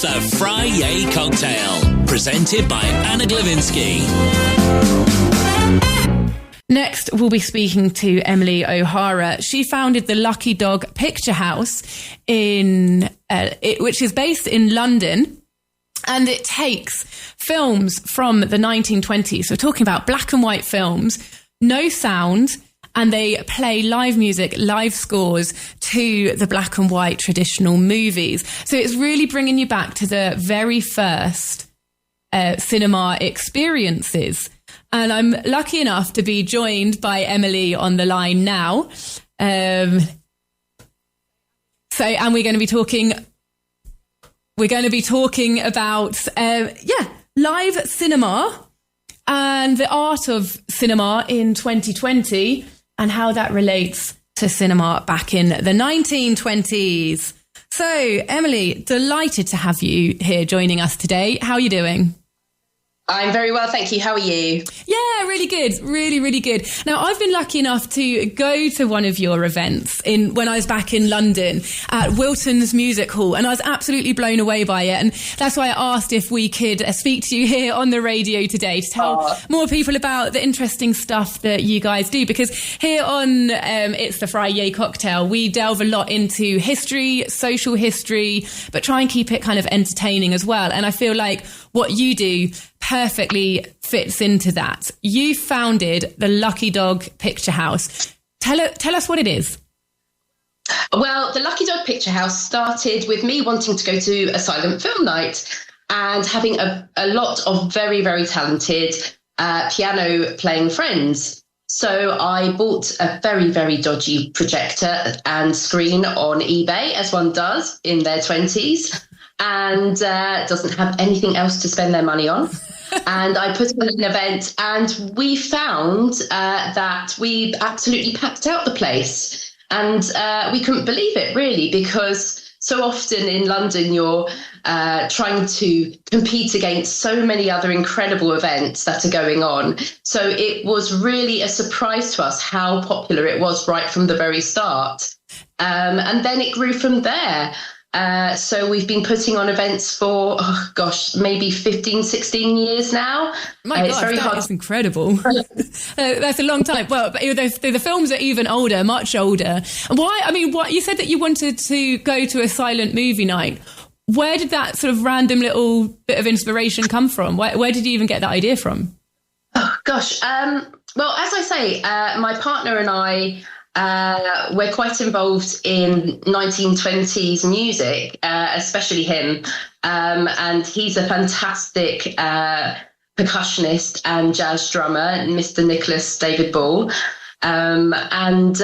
the Friday Cocktail, presented by Anna Glowinski. Next, we'll be speaking to Emily O'Hara. She founded the Lucky Dog Picture House, which is based in London. And it takes films from the 1920s. So we're talking about black and white films, no sound, and they play live music, live scores to the black and white traditional movies. So it's really bringing you back to the very first cinema experiences. And I'm lucky enough to be joined by Emily on the line now. And we're going to be talking about, live cinema and the art of cinema in 2020 and how that relates to cinema back in the 1920s. So, Emily, delighted to have you here joining us today. How are you doing? I'm very well, thank you. How are you? Yeah, really good. Really, really good. Now, I've been lucky enough to go to one of your events when I was back in London at Wilton's Music Hall, and I was absolutely blown away by it. And that's why I asked if we could speak to you here on the radio today to tell more people about the interesting stuff that you guys do. Because here on It's the Friday Cocktail, we delve a lot into history, social history, but try and keep it kind of entertaining as well. And I feel like what you do perfectly fits into that. You founded the Lucky Dog Picture House. Tell us what it is. Well, the Lucky Dog Picture House started with me wanting to go to a silent film night and having a lot of very, very talented piano playing friends. So I bought a very, very dodgy projector and screen on eBay, as one does in their 20s. And doesn't have anything else to spend their money on. And I put on an event, and we found that we absolutely packed out the place. And we couldn't believe it, really, because so often in London, you're trying to compete against so many other incredible events that are going on. So it was really a surprise to us how popular it was right from the very start. And then it grew from there. So we've been putting on events for, maybe 15, 16 years now. My God, that's incredible. That's a long time. Well, but the films are even older, much older. Why? You said that you wanted to go to a silent movie night. Where did that sort of random little bit of inspiration come from? Where did you even get that idea from? Oh, gosh. Well, as I say, my partner and I, we're quite involved in 1920s music, especially him. And he's a fantastic percussionist and jazz drummer, Mr. Nicholas David Ball. And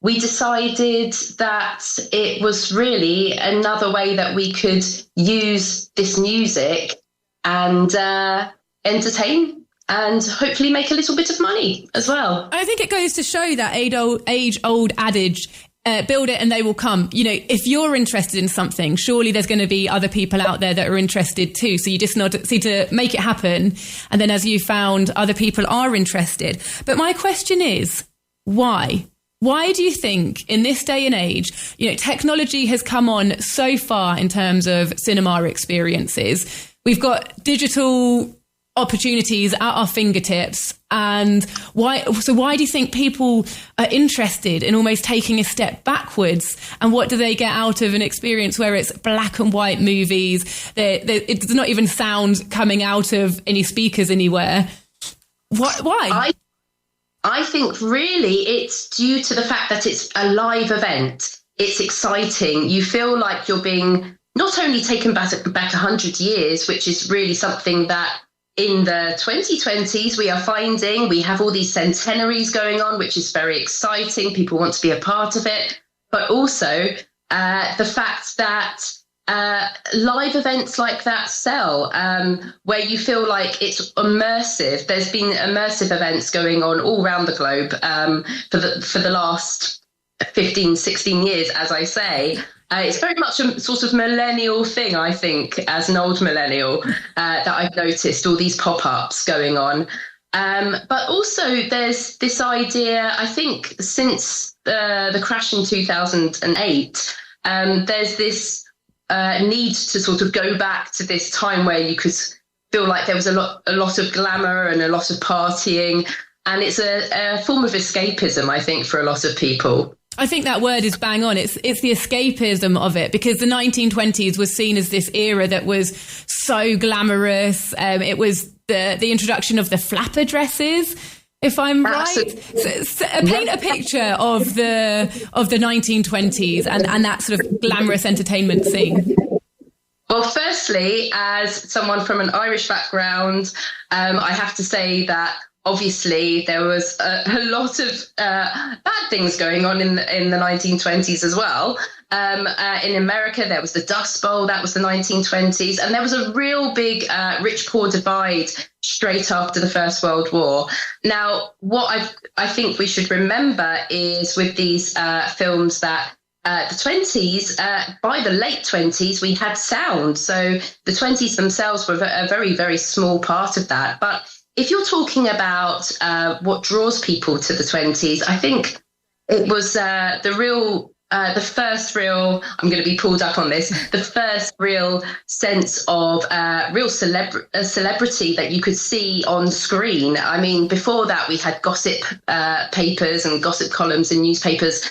we decided that it was really another way that we could use this music and entertain and hopefully make a little bit of money as well. I think it goes to show that age-old adage, build it and they will come. You know, if you're interested in something, surely there's going to be other people out there that are interested too. So you just need to make it happen. And then as you found, other people are interested. But my question is, why? Why do you think in this day and age, technology has come on so far in terms of cinema experiences? We've got digital opportunities at our fingertips, and why do you think people are interested in almost taking a step backwards? And what do they get out of an experience where it's black and white movies? It does not even sound coming out of any speakers anywhere. Why? I think really it's due to the fact that it's a live event. It's exciting. You feel like you're being not only taken back 100 years, which is really something that in the 2020s, we are finding we have all these centenaries going on, which is very exciting. People want to be a part of it. But also the fact that live events like that sell, where you feel like it's immersive. There's been immersive events going on all around the globe for the last 15, 16 years, as I say. It's very much a sort of millennial thing, I think, as an old millennial, that I've noticed all these pop-ups going on. But also there's this idea, I think, since the crash in 2008, there's this need to sort of go back to this time where you could feel like there was a lot of glamour and a lot of partying. And it's a form of escapism, I think, for a lot of people. I think that word is bang on. It's the escapism of it, because the 1920s was seen as this era that was so glamorous. It was the introduction of the flapper dresses, if I'm right. So paint a picture of the 1920s and that sort of glamorous entertainment scene. Well, firstly, as someone from an Irish background, I have to say that obviously there was a lot of bad things going on in the 1920s as well. In America, there was the Dust Bowl, that was the 1920s, and there was a real big rich-poor divide straight after the First World War. Now, what I think we should remember is with these films that the 20s, by the late 20s, we had sound. So the 20s themselves were a very, very small part of that. But if you're talking about what draws people to the 20s, I think it was the first real, I'm going to be pulled up on this, the first real sense of real celebrity that you could see on screen. I mean, before that, we had gossip papers and gossip columns in newspapers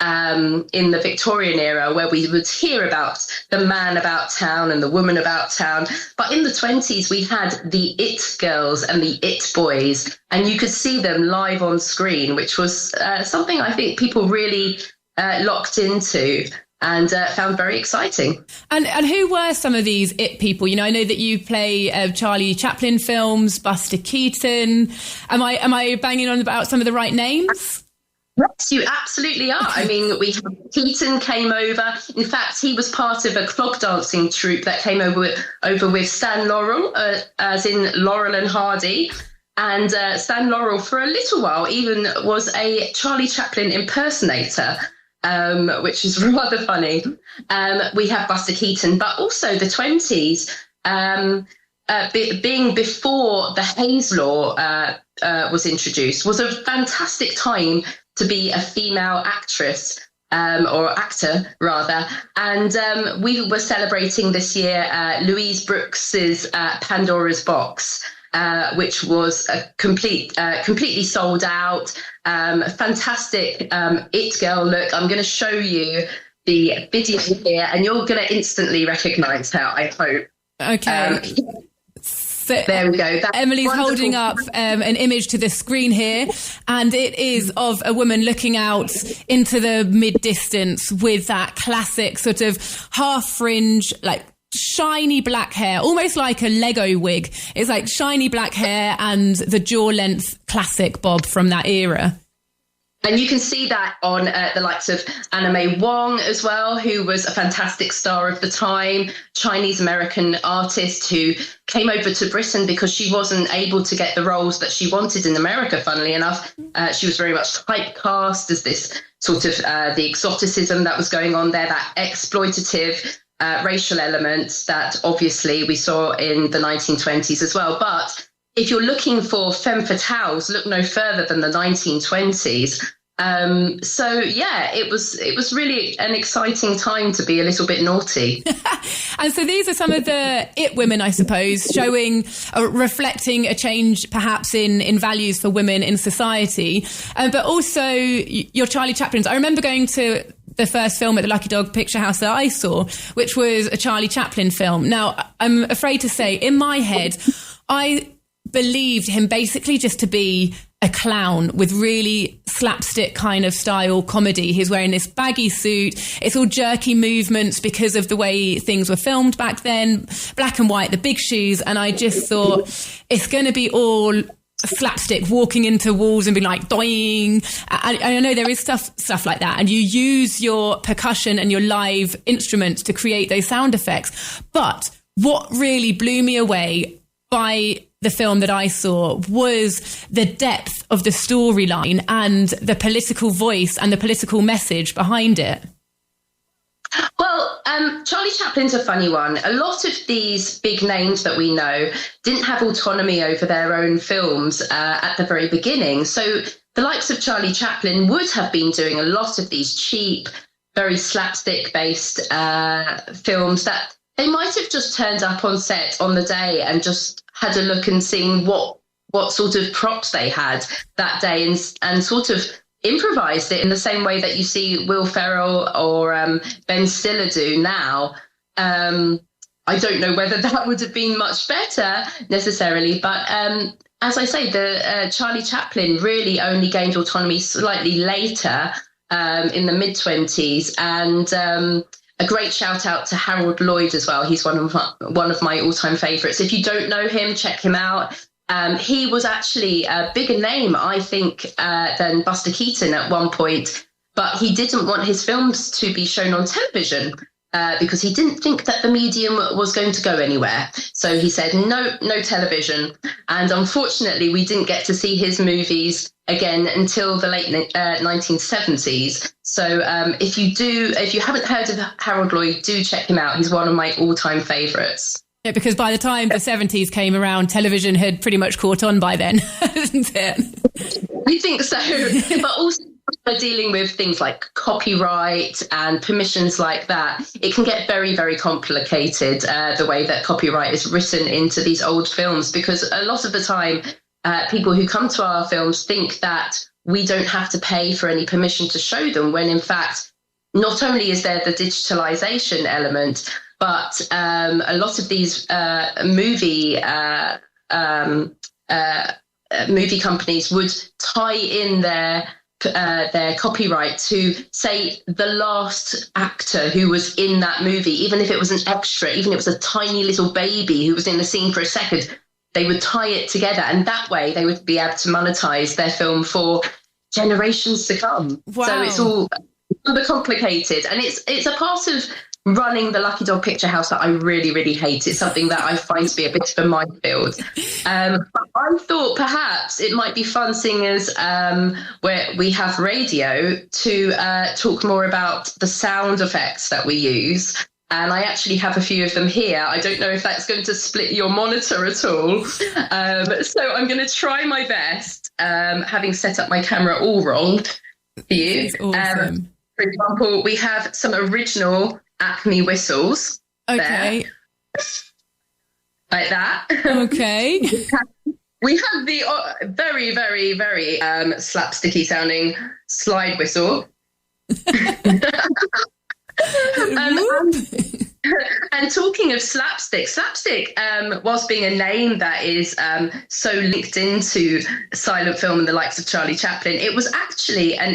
in the Victorian era, where we would hear about the man about town and the woman about town. But in the 20s, we had the it girls and the it boys, and you could see them live on screen, which was something I think people really locked into and found very exciting. And who were some of these it people? You know, I know that you play Charlie Chaplin films, Buster Keaton. Am I banging on about some of the right names? Yes, you absolutely are. I mean, Keaton came over. In fact, he was part of a clog dancing troupe that came over with Stan Laurel, as in Laurel and Hardy. And Stan Laurel, for a little while, even was a Charlie Chaplin impersonator, which is rather funny. We have Buster Keaton, but also the 20s, being before the Hayes Law was introduced, was a fantastic time to be a female actress, or actor rather. And we were celebrating this year Louise Brooks's Pandora's Box, which was completely sold out. Fantastic it girl look. I'm going to show you the video here, and you're going to instantly recognise her, I hope. Okay. So there we go. That's Emily's wonderful. holding up an image to the screen here, and it is of a woman looking out into the mid-distance with that classic sort of half fringe, like shiny black hair, almost like a Lego wig. It's like shiny black hair and the jaw-length classic bob from that era. And you can see that on the likes of Anna May Wong as well, who was a fantastic star of the time, Chinese-American artist who came over to Britain because she wasn't able to get the roles that she wanted in America, funnily enough. She was very much typecast as this sort of the exoticism that was going on there, that exploitative racial element that obviously we saw in the 1920s as well. But if you're looking for femme fatales, look no further than the 1920s. So yeah, it was really an exciting time to be a little bit naughty. And so these are some of the it women, I suppose, showing, reflecting a change perhaps in values for women in society. But also your Charlie Chaplins. I remember going to the first film at the Lucky Dog Picture House that I saw, which was a Charlie Chaplin film. Now, I'm afraid to say, in my head, I believed him basically just to be a clown with really slapstick kind of style comedy. He's wearing this baggy suit. It's all jerky movements because of the way things were filmed back then, black and white, the big shoes. And I just thought it's going to be all slapstick, walking into walls and being like doing. I know there is stuff like that, and you use your percussion and your live instruments to create those sound effects. But what really blew me away by the film that I saw was the depth of the storyline and the political voice and the political message behind it. Well, Charlie Chaplin's a funny one. A lot of these big names that we know didn't have autonomy over their own films at the very beginning. So the likes of Charlie Chaplin would have been doing a lot of these cheap, very slapstick based films that they might have just turned up on set on the day and just had a look and seen what sort of props they had that day, and sort of improvised it in the same way that you see Will Ferrell or Ben Stiller do now. I don't know whether that would have been much better necessarily, but as I say, the Charlie Chaplin really only gained autonomy slightly later, in the mid-20s, and a great shout out to Harold Lloyd as well. He's one of my all-time favourites. If you don't know him, check him out. He was actually a bigger name, I think, than Buster Keaton at one point, but he didn't want his films to be shown on television because he didn't think that the medium was going to go anywhere. So he said, no television. And unfortunately, we didn't get to see his movies again until the late 1970s. So if you haven't heard of Harold Lloyd, do check him out. He's one of my all-time favourites. Yeah, because by the time the 70s came around, television had pretty much caught on by then, hasn't it? We think so. But also dealing with things like copyright and permissions like that, it can get very, very complicated, the way that copyright is written into these old films, because a lot of the time, people who come to our films think that we don't have to pay for any permission to show them, when in fact, not only is there the digitalization element, but a lot of these movie companies would tie in their copyright to, say, the last actor who was in that movie, even if it was an extra, even if it was a tiny little baby who was in the scene for a second, they would tie it together, and that way they would be able to monetize their film for generations to come. Wow. So it's all super complicated, and it's a part of running the Lucky Dog Picture House that I really, really hate. It's something that I find to be a bit of a minefield. But I thought perhaps it might be fun, seeing as where we have radio, to talk more about the sound effects that we use. And I actually have a few of them here. I don't know if that's going to split your monitor at all. So I'm going to try my best, having set up my camera all wrong for you. Awesome. For example, we have some original Acme whistles. Okay. There, like that. Okay. We have the very, very, very slapsticky sounding slide whistle. And talking of slapstick, whilst being a name that is so linked into silent film and the likes of Charlie Chaplin, it was actually an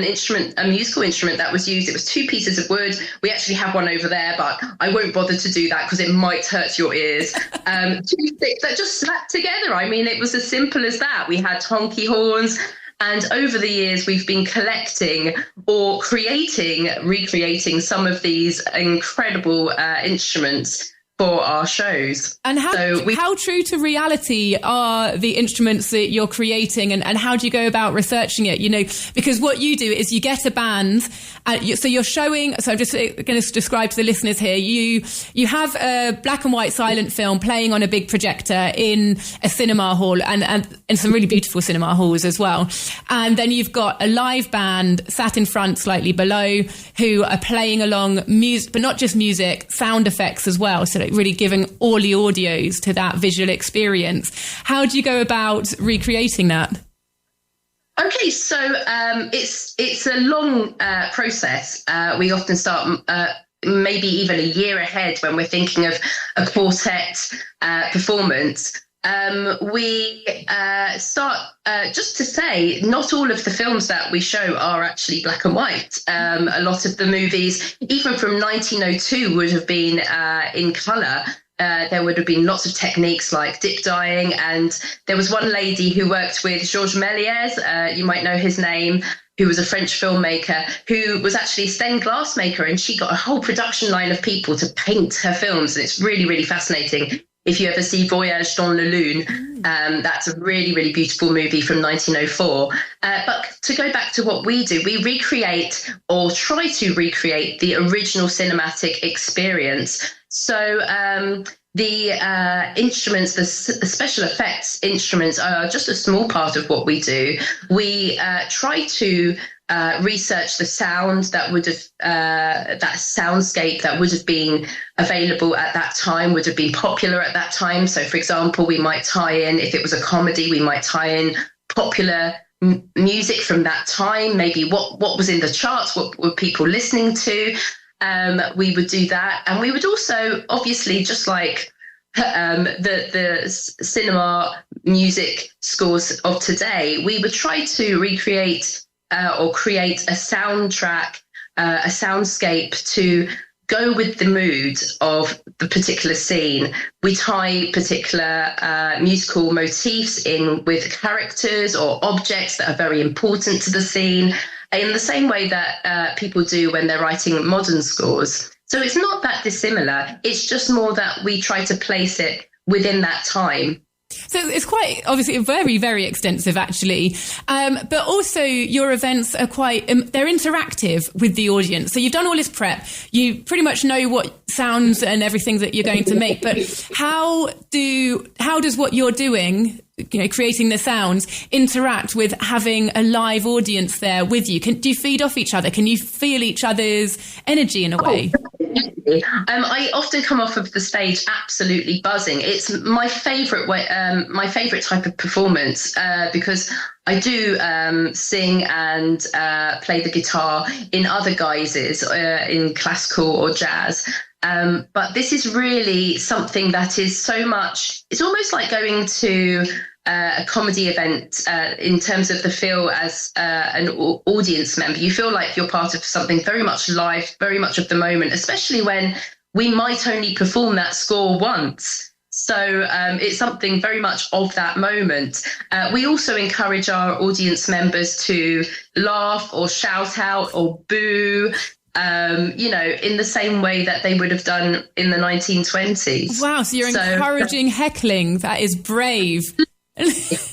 instrument, a musical instrument that was used. It was two pieces of wood. We actually have one over there, but I won't bother to do that because it might hurt your ears. Two sticks that just slapped together. I mean, it was as simple as that. We had honky horns. And over the years, we've been collecting or recreating some of these incredible instruments for our shows. And how true to reality are the instruments that you're creating, and how do you go about researching it? You know, because what you do is you get a band, so you're showing. So I'm just going to describe to the listeners here. You have a black and white silent film playing on a big projector in a cinema hall, and some really beautiful cinema halls as well. And then you've got a live band sat in front, slightly below, who are playing along music, but not just music, sound effects as well. So really giving all the audios to that visual experience. How do you go about recreating that? Okay, so it's a long process. We often start maybe even a year ahead when we're thinking of a quartet performance. We start, just to say, not all of the films that we show are actually black and white. A lot of the movies, even from 1902, would have been in colour. There would have been lots of techniques like dip dyeing, and there was one lady who worked with Georges Méliès, you might know his name, who was a French filmmaker, who was actually a stained glass maker, and she got a whole production line of people to paint her films, and it's really, really fascinating. If you ever see Voyage dans la Lune, that's a really, really beautiful movie from 1904. But to go back to what we do, we recreate or try to recreate the original cinematic experience. So the instruments, the special effects instruments are just a small part of what we do. We try to research the sound that would have that soundscape that would have been available at that time, would have been popular at that time. So, for example, we might tie in, if it was a comedy, we might tie in popular music from that time, maybe what was in the charts, what were people listening to. We would do that, and we would also, obviously, just like the cinema music scores of today, we would try to recreate or create a soundtrack, a soundscape to go with the mood of the particular scene. We tie particular musical motifs in with characters or objects that are very important to the scene, in the same way that people do when they're writing modern scores. So it's not that dissimilar. It's just more that we try to place it within that time. So it's quite, obviously, very, very extensive, actually. But also your events are quite, they're interactive with the audience. So you've done all this prep. You pretty much know what sounds and everything that you're going to make. But how does what you're doing, creating the sounds, interact with having a live audience there with you? Do you feed off each other? Can you feel each other's energy in a way? I often come off of the stage absolutely buzzing. It's my favourite way, my favourite type of performance, because I do sing and play the guitar in other guises, in classical or jazz. But this is really something that is so much, it's almost like going to a comedy event in terms of the feel as an audience member. You feel like you're part of something very much live, very much of the moment, especially when we might only perform that score once. So it's something very much of that moment. We also encourage our audience members to laugh or shout out or boo, in the same way that they would have done in the 1920s. Wow, so you're encouraging heckling. That is brave.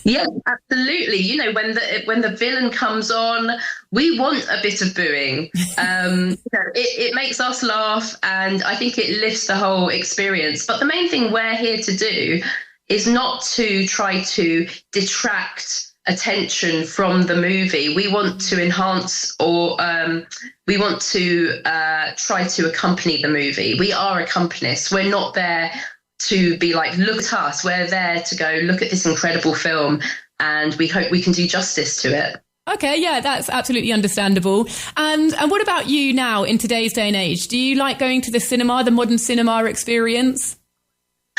Yeah, absolutely. When the villain comes on, we want a bit of booing. It makes us laugh, and I think it lifts the whole experience. But the main thing we're here to do is not to try to detract attention from the movie. We want to enhance, or we want to try to accompany the movie. We are accompanists. We're not there to be like, look at us. We're there to go, look at this incredible film, and we hope we can do justice to it. Okay, yeah, that's absolutely understandable. And what about you now in today's day and age? Do you like going to the cinema, the modern cinema experience?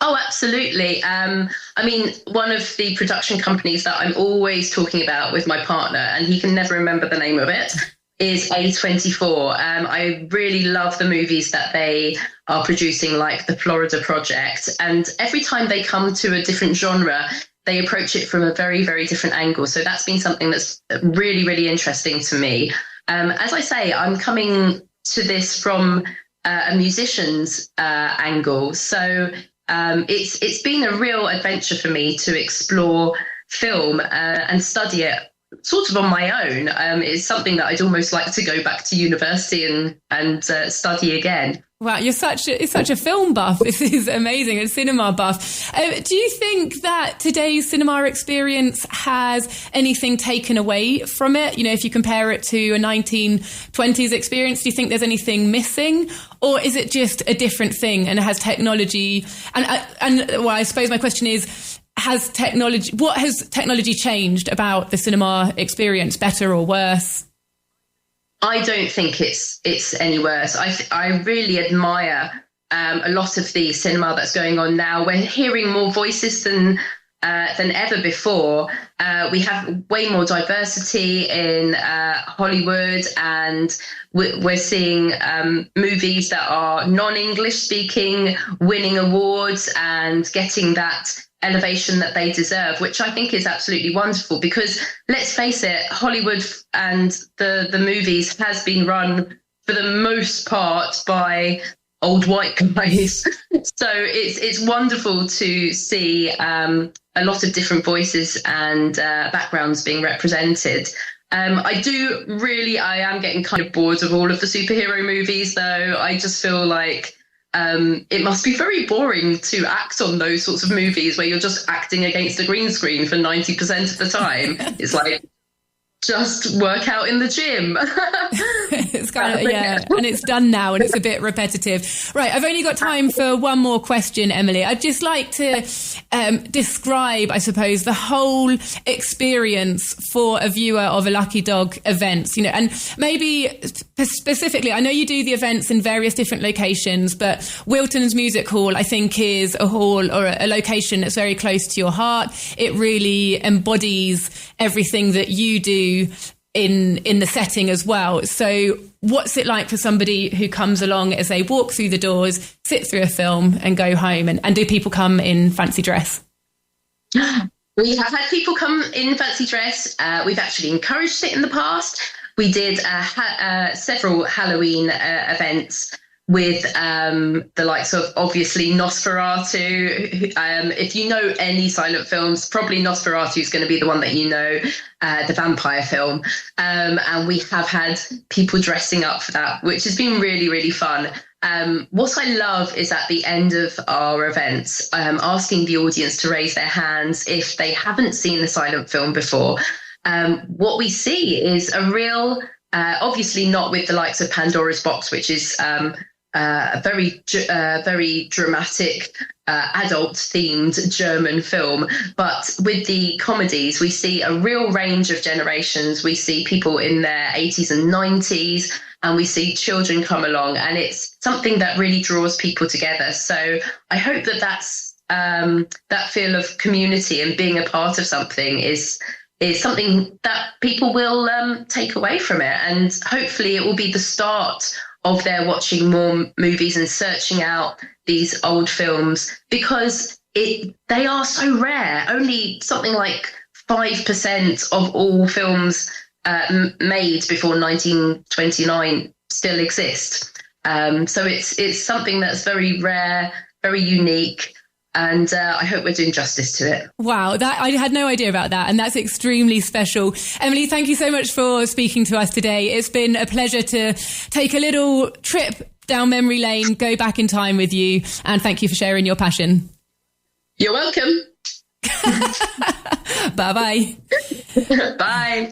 Oh, absolutely. One of the production companies that I'm always talking about with my partner, and he can never remember the name of it, is A24. I really love the movies that they are producing, like The Florida Project. And every time they come to a different genre, they approach it from a very, very different angle. So that's been something that's really, really interesting to me. As I say, I'm coming to this from a musician's angle. So it's been a real adventure for me to explore film and study it sort of on my own. It's something that I'd almost like to go back to university and study again. Wow, you're such a film buff. This is amazing, a cinema buff. Do you think that today's cinema experience has anything taken away from it? If you compare it to a 1920s experience, do you think there's anything missing? Or is it just a different thing and it has technology? And I suppose my question is, what has technology changed about the cinema experience, better or worse? I don't think it's any worse. I really admire a lot of the cinema that's going on now. We're hearing more voices than ever before. We have way more diversity in Hollywood, and we're seeing movies that are non-English speaking winning awards and getting that elevation that they deserve, which I think is absolutely wonderful, because let's face it, Hollywood and the movies has been run for the most part by old white guys. So it's wonderful to see a lot of different voices and backgrounds being represented. I am getting kind of bored of all of the superhero movies, though. I just feel like it must be very boring to act on those sorts of movies where you're just acting against a green screen for 90% of the time. It's like, just work out in the gym. It's kind of, yeah, and it's done now and it's a bit repetitive. Right, I've only got time for one more question, Emily. I'd just like to describe, I suppose, the whole experience for a viewer of a Lucky Dog event, you know, and maybe specifically, I know you do the events in various different locations, but Wilton's Music Hall, I think, is a hall or a location that's very close to your heart. It really embodies everything that you do in the setting as well. So what's it like for somebody who comes along as they walk through the doors, sit through a film and go home? And do people come in fancy dress? We have had people come in fancy dress. We've actually encouraged it in the past. We did several Halloween events with the likes of, obviously, Nosferatu. If you know any silent films, probably Nosferatu is going to be the one that you know, the vampire film. And we have had people dressing up for that, which has been really, really fun. What I love is at the end of our events, asking the audience to raise their hands if they haven't seen the silent film before. What we see is a real, obviously not with the likes of Pandora's Box, which is a very dramatic, adult-themed German film. But with the comedies, we see a real range of generations. We see people in their 80s and 90s, and we see children come along, and it's something that really draws people together. So I hope that that's that feel of community and being a part of something is something that people will take away from it, and hopefully it will be the start of their watching more movies and searching out these old films, because they are so rare. Only something like 5% of all films made before 1929 still exist. So it's something that's very rare, very unique. And I hope we're doing justice to it. Wow, I had no idea about that. And that's extremely special. Emily, thank you so much for speaking to us today. It's been a pleasure to take a little trip down memory lane, go back in time with you. And thank you for sharing your passion. You're welcome. Bye-bye. Bye.